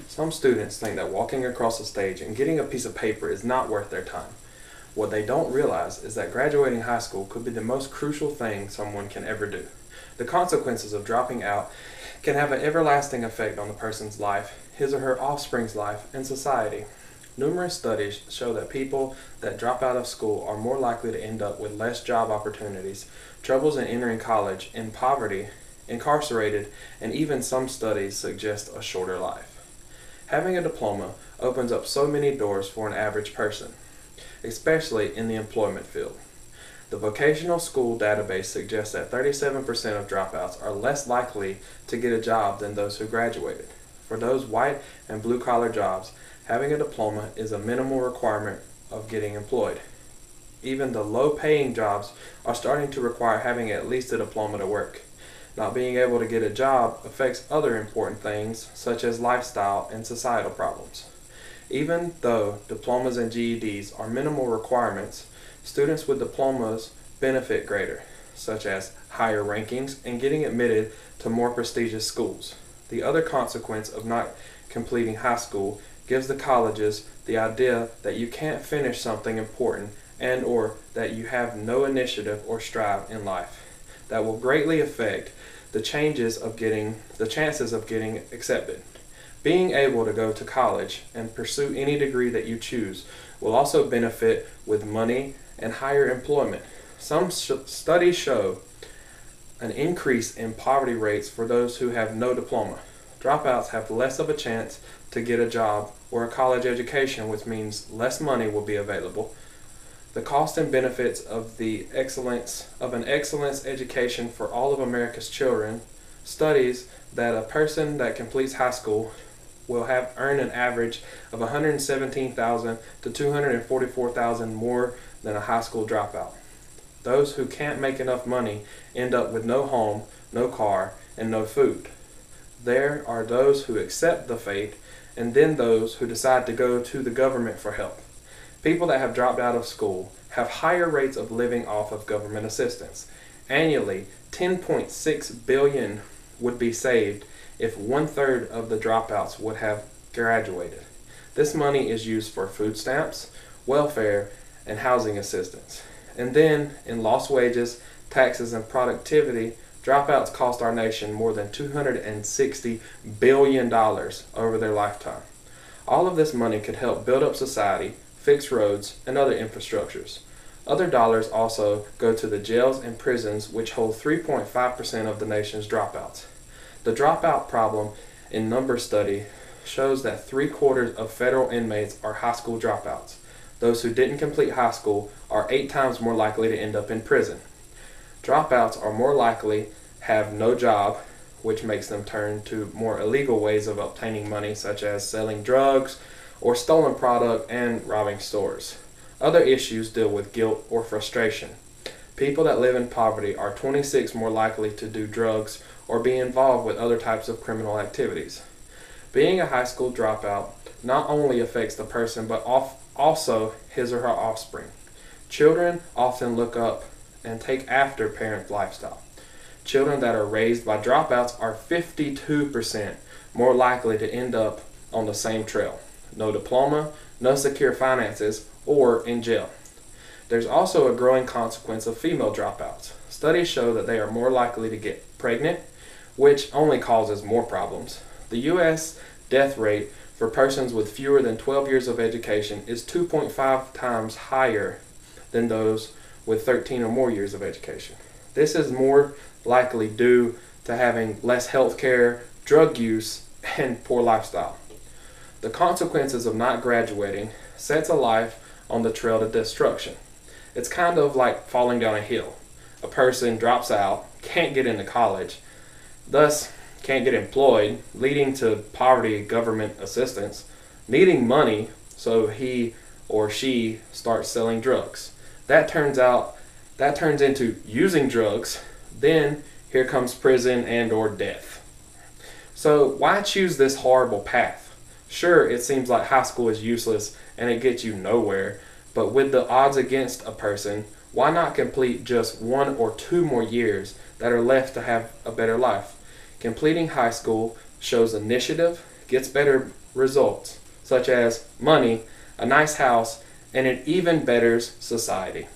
Some students think that walking across the stage and getting a piece of paper is not worth their time. What they don't realize is that graduating high school could be the most crucial thing someone can ever do. The consequences of dropping out can have an everlasting effect on the person's life, his or her offspring's life, and society. Numerous studies show that people that drop out of school are more likely to end up with less job opportunities, troubles in entering college, in poverty, incarcerated, and even some studies suggest a shorter life. Having a diploma opens up so many doors for an average person, especially in the employment field. The vocational school database suggests that 37% of dropouts are less likely to get a job than those who graduated. For those white and blue-collar jobs, having a diploma is a minimal requirement of getting employed. Even the low-paying jobs are starting to require having at least a diploma to work. Not being able to get a job affects other important things, such as lifestyle and societal problems. Even though diplomas and GEDs are minimal requirements, students with diplomas benefit greater, such as higher rankings and getting admitted to more prestigious schools. The other consequence of not completing high school gives the colleges the idea that you can't finish something important and or that you have no initiative or strive in life. That will greatly affect the chances of getting accepted. Being able to go to college and pursue any degree that you choose will also benefit with money and higher employment. Some studies show an increase in poverty rates for those who have no diploma. Dropouts have less of a chance to get a job or a college education, which means less money will be available. The cost and benefits of an excellence education for all of America's children studies that a person that completes high school will have earned an average of $117,000 to $244,000 more than a high school dropout. Those who can't make enough money end up with no home, no car, and no food. There are those who accept the fate, and then those who decide to go to the government for help. People that have dropped out of school have higher rates of living off of government assistance. Annually, $10.6 billion would be saved if 1/3 of the dropouts would have graduated. This money is used for food stamps, welfare, and housing assistance. And then, in lost wages, taxes, and productivity, dropouts cost our nation more than $260 billion over their lifetime. All of this money could help build up society, fix roads, and other infrastructures. Other dollars also go to the jails and prisons, which hold 3.5% of the nation's dropouts. The dropout problem in numbers study shows that 3/4 of federal inmates are high school dropouts. Those who didn't complete high school are 8 times more likely to end up in prison. Dropouts are more likely have no job, which makes them turn to more illegal ways of obtaining money, such as selling drugs or stolen product and robbing stores. Other issues deal with guilt or frustration. People that live in poverty are 26 more likely to do drugs or be involved with other types of criminal activities. Being a high school dropout not only affects the person but also his or her offspring. Children often look up and take after parents' lifestyle. Children that are raised by dropouts are 52% more likely to end up on the same trail. No diploma, no secure finances, or in jail. There's also a growing consequence of female dropouts. Studies show that they are more likely to get pregnant, which only causes more problems. The U.S. death rate for persons with fewer than 12 years of education is 2.5 times higher than those with 13 or more years of education. This is more likely due to having less health care, drug use, and poor lifestyle. The consequences of not graduating sets a life on the trail to destruction. It's kind of like falling down a hill. A person drops out, can't get into college, thus can't get employed, leading to poverty, government assistance, needing money, so he or she starts selling drugs. That turns into using drugs, then here comes prison and or death. So why choose this horrible path? Sure, it seems like high school is useless and it gets you nowhere, but with the odds against a person, why not complete just 1 or 2 more years that are left to have a better life? Completing high school shows initiative gets better results, such as money, a nice house, and it even betters society.